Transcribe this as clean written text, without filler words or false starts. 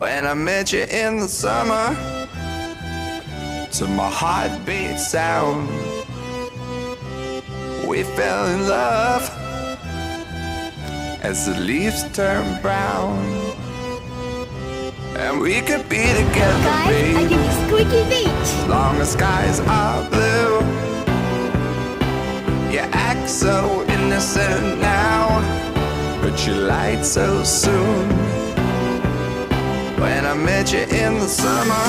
When I met you in the summer, to my heartbeat sound, we fell in love as the leaves turn brown. And we could be together, Guys, I babe, give you squeaky beach. as long as skies are blue. You act so innocent now, but you lied so soon. When I met you in the summer,